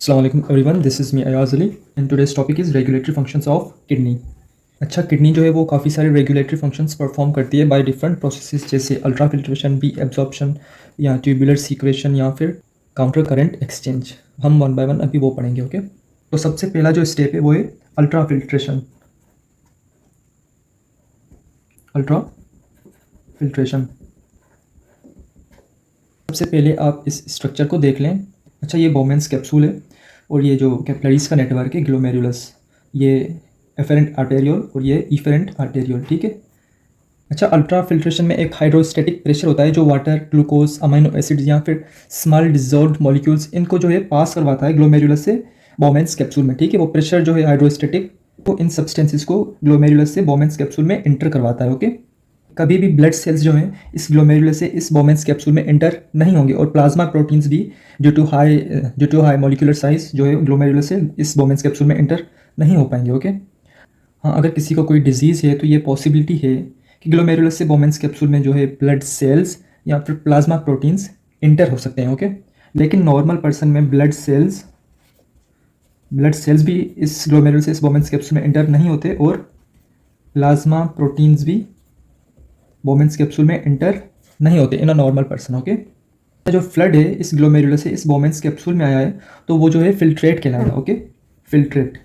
Assalamu alaikum everyone, this is me Ayaz Ali and today's topic is regulatory functions of kidney. अच्छा kidney जो है वो काफ़ी सारे रेगुलेटरी फंक्शंस परफॉर्म करती है बाय डिफरेंट प्रोसेसेस जैसे अल्ट्रा फिल्ट्रेशन, बी एब्जॉर्प्शन या ट्यूबुलर सीक्रेशन या फिर काउंटर करंट एक्सचेंज। हम वन बाय वन अभी वो पढ़ेंगे। ओके, तो सबसे पहला जो स्टेप है वो है अल्ट्रा फिल्ट्रेशन। अल्ट्रा फिल्ट्रेशन सबसे पहले आप इस स्ट्रक्चर को देख लें। अच्छा, ये बोमेंस कैप्सूल है और ये जो कैपिलरीज का नेटवर्क है ग्लोमेरुलस, ये एफेरेंट आर्टेरियोल और ये इफेरेंट आर्टेरियोल। ठीक है। अच्छा, अल्ट्रा फिल्ट्रेशन में एक हाइड्रोस्टैटिक प्रेशर होता है जो वाटर, ग्लूकोज, अमीनो एसिड्स या फिर स्मॉल डिजॉल्व्ड मॉलिक्यूल्स इनको जो है पास करवाता है ग्लोमेरुलस से बोमेंस कैप्सूल में। ठीक है, वो प्रेशर जो है हाइड्रोस्टैटिक वो इन सब्सटेंसेस को ग्लोमेरुलस से बोमेंस कैप्सूल में एंटर करवाता है। ओके, कभी भी ब्लड सेल्स जो हैं इस ग्लोमेरुलस से इस बोमेंस कैप्सूल में एंटर नहीं होंगे और प्लाज्मा प्रोटीन्स भी due to high molecular size जो है ग्लोमेरुलस से इस बोमेंस कैप्सूल में एंटर नहीं हो पाएंगे। ओके, हाँ, अगर किसी को कोई डिजीज़ है तो ये पॉसिबिलिटी है कि ग्लोमेरुलस से बोमेंस कैप्सूल में जो है ब्लड सेल्स या फिर प्लाज्मा प्रोटीन्स इंटर हो सकते हैं। ओके, लेकिन नॉर्मल पर्सन में ब्लड सेल्स भी इस ग्लोमेरुलस से इस बोमेंस कैप्सूल में इंटर नहीं होते और प्लाज्मा प्रोटीन्स भी बोमेंस कैप्सूल में इंटर नहीं होते इन अ नॉर्मल पर्सन। ओके, जो फ्लड है इस ग्लोमेरुलस से इस बोमेंस कैप्सूल में आया है तो वो जो है फिल्ट्रेट कहलाएगा। Okay, filtrate.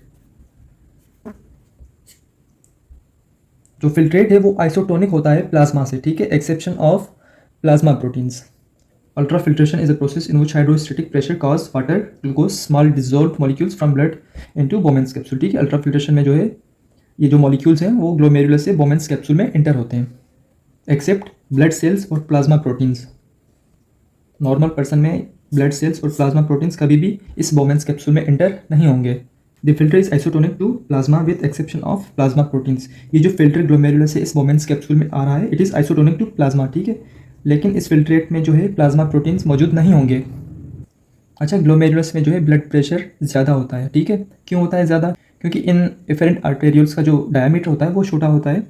जो फिल्ट्रेट है वो आइसोटोनिक होता है प्लाज्मा से। ठीक है, exception of plasma proteins. Ultra filtration is a process in which hydrostatic pressure cause water, glucose, small dissolved molecules from blood into बोमेंस capsule. ठीक है, अल्ट्रा फिल्ट्रेशन में जो है ये जो मॉलिक्यूल्स हैं वो ग्लोमेरुलस से बोमेंस कैप्सूल में इंटर होते हैं एक्सेप्ट ब्लड सेल्स और प्लाज्मा प्रोटीन्स। नॉर्मल पर्सन में ब्लड सेल्स और प्लाज्मा प्रोटीन्स कभी भी इस बोमेंस कैप्सूल में एंटर नहीं होंगे। The filter is isotonic to plasma with exception of plasma proteins. ये जो फिल्टर ग्लोमेरुलस से इस बोमेंस कैप्सूल में आ रहा है it is isotonic to plasma. ठीक है, लेकिन इस फिल्ट्रेट में जो है प्लाज्मा प्रोटीन्स मौजूद नहीं होंगे। अच्छा, ग्लोमेरुलस में जो है ब्लड प्रेशर ज़्यादा होता है। ठीक है, क्यों होता है ज़्यादा? क्योंकि इन एफेरेंट आर्टेरियोल्स का जो डायमीटर होता है वो छोटा होता है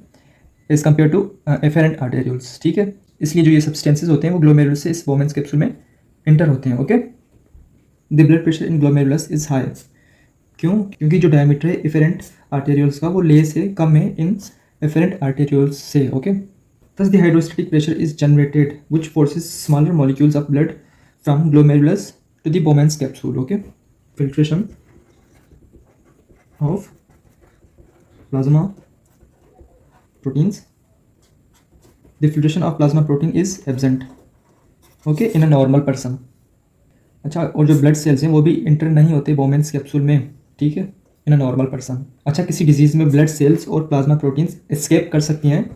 as compare to afferent arterioles. ठीक है, इसलिए जो ये सब्सटेंसेज होते हैं वो ग्लोमेरुलस से इस बोमेंस कैप्सूल में इंटर होते हैं। Okay, the blood pressure in glomerulus is high. क्यों? क्योंकि जो डायमीटर है एफेरेंट आर्टेरियोल्स का वो ले से कम है इन एफेरेंट आर्टेरियोल्स से। Okay, thus the hydrostatic pressure is generated which forces smaller molecules of blood from glomerulus to the Bowman's capsule. Okay, filtration of plasma proteins. The filtration of plasma protein is absent. Okay, in a normal person. अच्छा, और जो blood cells हैं वो भी inter नहीं होते बोमेंस capsule में। ठीक है, इन अ नॉर्मल पर्सन। अच्छा, किसी डिजीज़ में ब्लड सेल्स और प्लाज्मा प्रोटीन्स एस्केप कर सकती हैं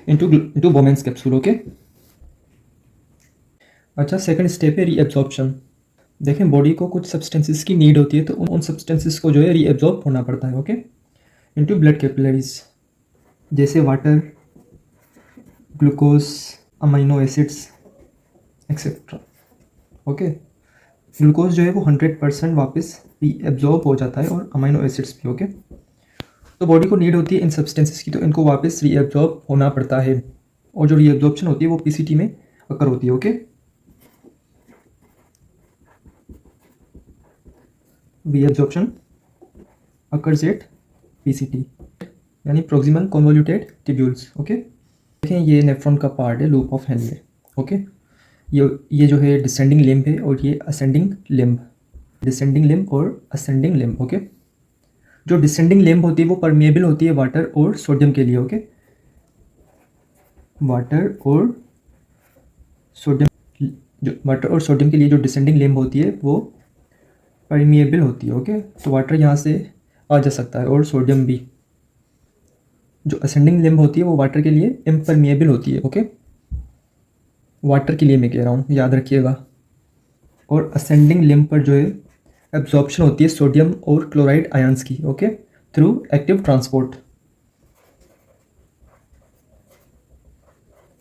इनटू बोमेंस कैप्सूल। ओके, अच्छा, सेकंड स्टेप है रीएब्जॉर्प्शन। देखें, बॉडी को कुछ सब्सटेंसेस की नीड होती है तो उन सब्सटेंसेस को जो है रीएब्जॉर्ब होना पड़ता है। ओके, इनटू ब्लड कैपिलरीज जैसे water, glucose, amino acids etcetera. Okay, glucose जो है वो 100% वापस रीएब्जॉर्ब हो जाता है और अमीनो एसिड्स भी। ओके, तो बॉडी को नीड होती है इन सब्सटेंसेस की तो इनको वापस रीएब्जॉर्ब होना पड़ता है और जो रीएब्जॉर्प्शन होती है वो पीसीटी में अकर होती है। Okay, reabsorption occurs at PCT यानी प्रोक्सिमल कन्वोल्यूटेड ट्यूब्यूल्स। ओके, देखें ये नेफ्रॉन का पार्ट है, लूप ऑफ हेनले। ओके, ये जो है डिसेंडिंग लिम्ब है और ये असेंडिंग लिम्ब, डिसेंडिंग लिम्ब और असेंडिंग लिम्ब। ओके, जो डिसेंडिंग लिम्ब होती है वो परमिएबल होती है वाटर और सोडियम के लिए। ओके, वाटर और सोडियम के लिए जो डिसेंडिंग लिम्ब होती है वो परमिएबल होती है। ओके, तो वाटर यहाँ से आ जा सकता है और सोडियम भी। जो असेंडिंग लिम्ब होती है वो वाटर के लिए इम्परमिएबल होती है। ओके, वाटर के लिए मैं कह रहा हूँ, याद रखिएगा। और असेंडिंग लिम्ब पर जो है एब्जॉर्प्शन होती है सोडियम और क्लोराइड आयंस की। Okay, through active transport.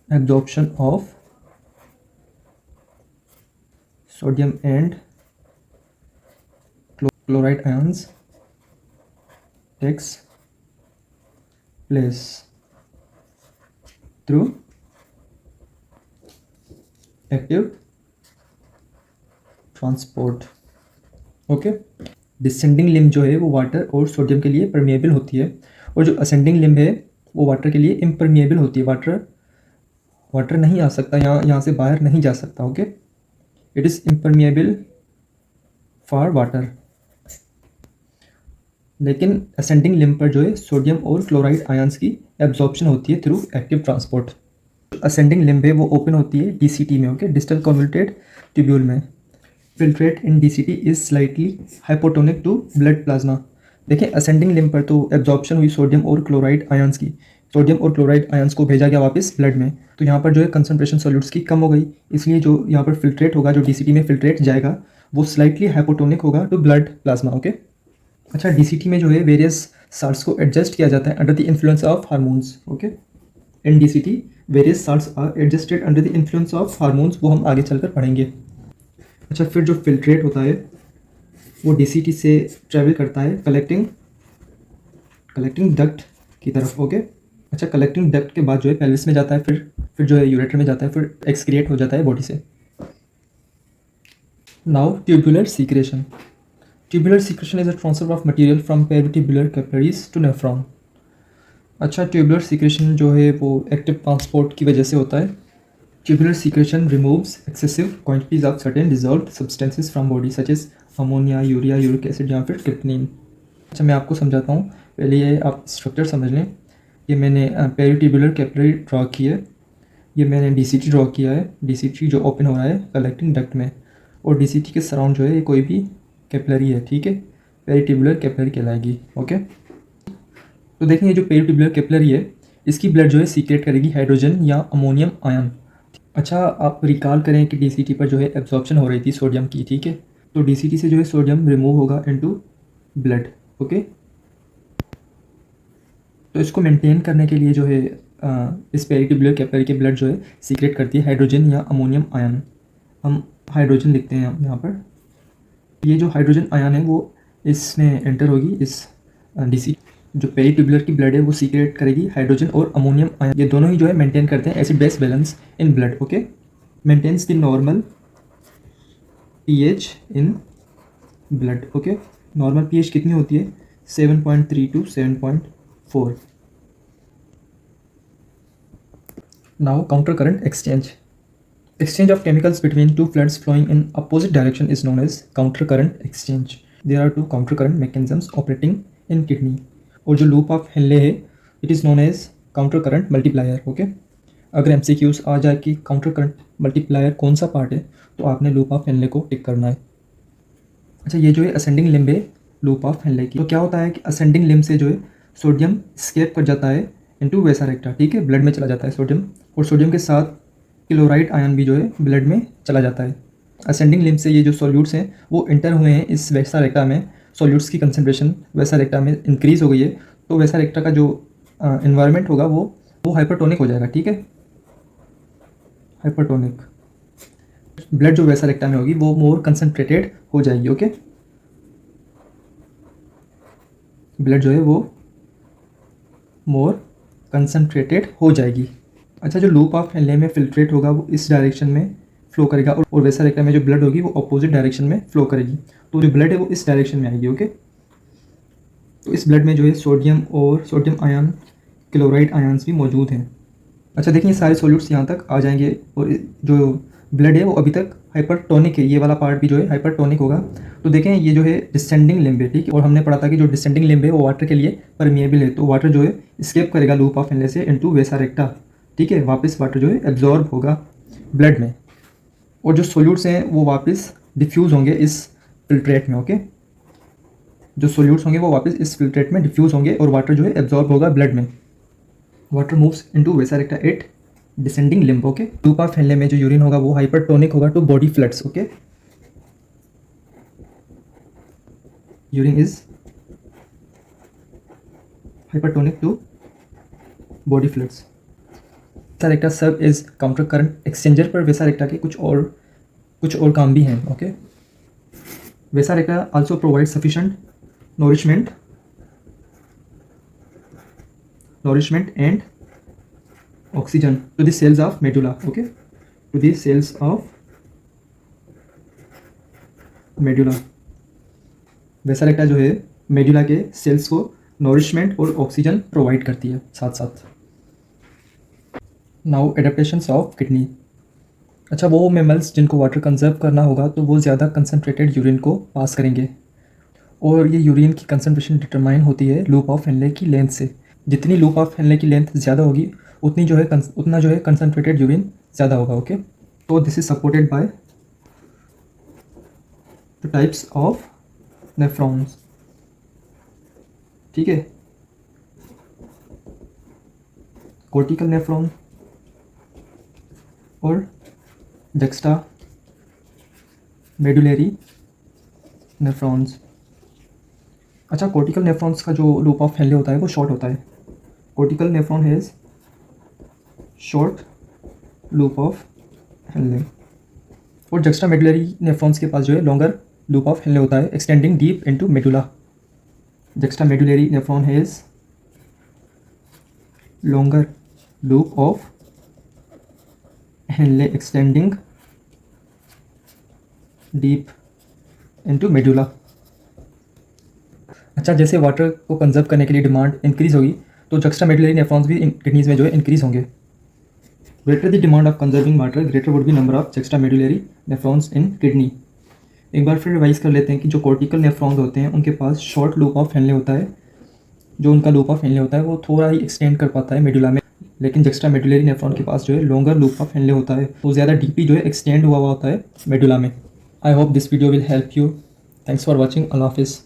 Absorption of sodium and chloride ions takes place through active transport. Okay. Descending limb जो है वो वाटर और सोडियम के लिए परमिएबल होती है, और जो असेंडिंग लिम्ब है वो वाटर के लिए इम्परमिएबल होती है। वाटर नहीं आ सकता, यहाँ से बाहर नहीं जा सकता। Okay, it is impermeable for water. लेकिन असेंडिंग लिम्ब पर जो है सोडियम और क्लोराइड आयंस की एब्जॉर्प्शन होती है through active transport. Ascending limb है वो ओपन होती है डीसीटी में, ओके, डिस्टल कन्वोल्यूटेड ट्यूब्यूल में। Filtrate in DCT is slightly hypotonic to blood plasma. देखिए असेंडिंग लिम्ब पर तो एब्जॉर्प्शन हुई सोडियम और क्लोराइड आयंस की, सोडियम और क्लोराइड आयंस को भेजा गया वापस ब्लड में, तो यहाँ पर जो है कंसंट्रेशन सॉल्यूट्स की कम हो गई, इसलिए जो यहाँ पर फिल्ट्रेट होगा, जो डीसीटी में फिल्ट्रेट जाएगा वो स्लाइटली हाइपोटोनिक होगा टू ब्लड प्लाज्मा। ओके, अच्छा, डीसीटी में जो है वेरियस साल्ट्स को एडजस्ट किया जाता है under the influence of hormones. Okay, in DCT various salts are adjusted under the influence of hormones, वो हम आगे चलकर पढ़ेंगे। अच्छा, फिर जो फिल्ट्रेट होता है वो डीसीटी से ट्रेवल करता है कलेक्टिंग डक्ट की तरफ। ओके, अच्छा, कलेक्टिंग डक्ट के बाद जो है पेल्विस में जाता है, फिर जो है यूरेटर में जाता है, फिर एक्सक्रिएट हो जाता है बॉडी से। Now tubular secretion. Tubular secretion is a transfer of material from peritubular capillaries to nephron. अच्छा, ट्यूबुलर सीक्रेशन जो है वो एक्टिव ट्रांसपोर्ट की वजह से होता है। Tubular secretion removes excessive quantities of certain dissolved substances from body such as ammonia, urea, uric acid या फिर क्रिप्टनिन। अच्छा, मैं आपको समझाता हूँ, पहले ये आप स्ट्रक्चर समझ लें। ये मैंने पेरिट्यूबुलर कैपिलरी ड्रॉ की है, ये मैंने डीसीटी ड्रॉ किया है। डीसीटी जो ओपन हो रहा है कलेक्टिंग डक्ट में, और डीसीटी के सराउंड जो है ये कोई भी कैपिलरी है, ठीक है, पेरिट्यूबुलर कैपिलरी कहलाएगी। ओके, तो देखें ये जो पेरिट्यूबुलर कैपिलरी है इसकी ब्लड जो है सीक्रेट करेगी हाइड्रोजन या अमोनियम आयन। अच्छा, आप रिकॉल करें कि डीसीटी पर जो है एब्जॉर्प्शन हो रही थी सोडियम की, ठीक है, तो डीसीटी से जो है सोडियम रिमूव होगा इनटू ब्लड। ओके, तो इसको मेंटेन करने के लिए जो है इस पेरिट्यूबुलर कैपिलरी के ब्लड जो है सीक्रेट करती है हाइड्रोजन या अमोनियम आयन। हम हाइड्रोजन लिखते हैं यहाँ पर। ये जो हाइड्रोजन आयन है वो इसमें एंटर होगी, इस डीसी जो पेरिट्यूबुलर की ब्लड है वो सीक्रेट करेगी हाइड्रोजन और अमोनियम आयन। ये दोनों ही जो है मेंटेन करते हैं acid base balance in blood. Okay, maintains the normal pH in blood. Okay, normal pH कितनी होती है? 7.3 to 7.4। Now counter current exchange. Exchange of chemicals between two fluids flowing in opposite direction is known as counter current exchange. There are two counter current mechanisms operating in kidney. और जो loop of Henle है it is known as counter current multiplier. Okay, अगर MCQs आ जाए कि counter current multiplier कौन सा part है तो आपने लूप ऑफ हेनले को टिक करना है। अच्छा, ये जो है असेंडिंग लिम्ब है लूप ऑफ हेनले की, तो क्या होता है कि असेंडिंग लिम्ब से जो है सोडियम स्केप कर जाता है इनटू वेसा रेक्टा, ठीक है, ब्लड में चला जाता है सोडियम, और सोडियम के साथ क्लोराइड आयन भी जो है ब्लड में चला जाता है। असेंडिंग लिम्ब से ये जो सॉल्यूट्स हैं वो इंटर हुए हैं इस वेसा रेक्टा में, सॉल्यूट्स की कंसंट्रेशन वेसा रेक्टा में इंक्रीज़ हो गई है, तो वेसा रेक्टा का जो इन्वायरमेंट होगा वो हाइपरटोनिक हो जाएगा, ठीक है, हाइपरटोनिक। ब्लड जो वेसा रेक्टा में होगी वो मोर कंसनट्रेटेड हो जाएगी। ओके, ब्लड जो है वो मोर कंसनट्रेटेड हो जाएगी। अच्छा, जो लूप ऑफ हेनले में फिल्ट्रेट होगा वो इस डायरेक्शन में फ्लो करेगा, और वेसा रेक्टा में जो ब्लड होगी वो अपोजिट डायरेक्शन में फ्लो करेगी, तो जो ब्लड है वो इस डायरेक्शन में आएगी। ओके, तो इस ब्लड में जो है सोडियम और सोडियम आयन, क्लोराइड आयन्स भी मौजूद हैं। अच्छा, देखिए सारे सॉल्यूट्स यहाँ तक आ जाएंगे, और जो ब्लड है वो अभी तक हाइपरटोनिक है, ये वाला पार्ट भी जो है हाइपरटोनिक होगा। तो देखें ये जो है डिसेंडिंग लिम्ब है, ठीक है, और हमने पढ़ा था कि जो डिसेंडिंग लिम्ब है वो वाटर के लिए परमिएबल है, तो वाटर जो है स्केप करेगा लूप ऑफ हेनले से इनटू वेसा रेक्टा, ठीक है, वापस वाटर जो है एब्जॉर्ब होगा ब्लड में, और जो सोल्यूट्स हैं वो वापस डिफ्यूज़ होंगे इस फिल्ट्रेट में। ओके, जो सोल्यूट्स होंगे वो वापस इस फिल्ट्रेट में डिफ्यूज़ होंगे और वाटर जो है एब्जॉर्ब होगा ब्लड में। Water moves into vasa recta at descending limb. Okay, loop of Henle में जो यूरिन होगा वो हाइपरटोनिक होगा to body fluids. Okay, urine is hypertonic to body fluids. Vasa recta serve as counter current exchanger, पर vasa recta के कुछ और काम भी हैं। Okay, vasa recta also provide sufficient nourishment and oxygen to the cells of medulla. Okay, to the cells of medulla. वेसारेक्टा जो है medulla के सेल्स को नॉरिशमेंट और ऑक्सीजन प्रोवाइड करती है साथ साथ। Now adaptations of kidney. अच्छा, वो मेमल्स जिनको वाटर कंजर्व करना होगा तो वो ज़्यादा कंसनट्रेटेड यूरिन को पास करेंगे, और ये यूरिन की कंसनट्रेशन डिटरमाइन होती है लूप ऑफ हेनले की लेंथ से। जितनी लूप ऑफ हेनले की लेंथ ज़्यादा होगी उतना जो है कंसनट्रेटेड यूरिन ज़्यादा होगा। ओके, तो this is supported by the types of nephrons. ठीक है, कोर्टिकल नेफ्रॉन और डेक्स्ट्रा मेडुलरी नेफ्रॉन्स। अच्छा, कोर्टिकल नेफ्रॉन्स का जो लूप ऑफ हेनले होता है वो शॉर्ट होता है। Cortical nephron has short loop of Henley, और डेक्स्ट्रा मेडुलरी नेफ्रॉन्स के पास जो है लॉन्गर लूप ऑफ हेनले होता है, extending deep into medulla. Juxtamedullary nephron has longer loop of Henle extending deep into medulla। अच्छा, जैसे वाटर को conserve करने के लिए डिमांड इंक्रीज होगी तो जक्स्ट्रा मेडुलरी नेफ्रॉन्स भी किडनीज में जो है इंक्रीज होंगे। Greater the demand of conserving water greater would be number of juxta medullary nephrons in kidney. एक बार फिर रिवाइज कर लेते हैं कि जो कोर्टिकल नेफ्रॉन्स होते हैं उनके पास शॉर्ट लूप ऑफ हेनले होता है। जो उनका लूप ऑफ हेनले होता है वो थोड़ा ही एक्सटेंड कर पाता है मेडुला में, लेकिन जक्स्ट्रा मेडुलरी नेफ्रॉन के पास जो है लॉन्गर लूप ऑफ हेनले होता है, वो ज़्यादा डीपली जो है एक्सटेंड हुआ होता है मेडुला में। I hope this video will help you. Thanks for watching. Allah हाफिज़।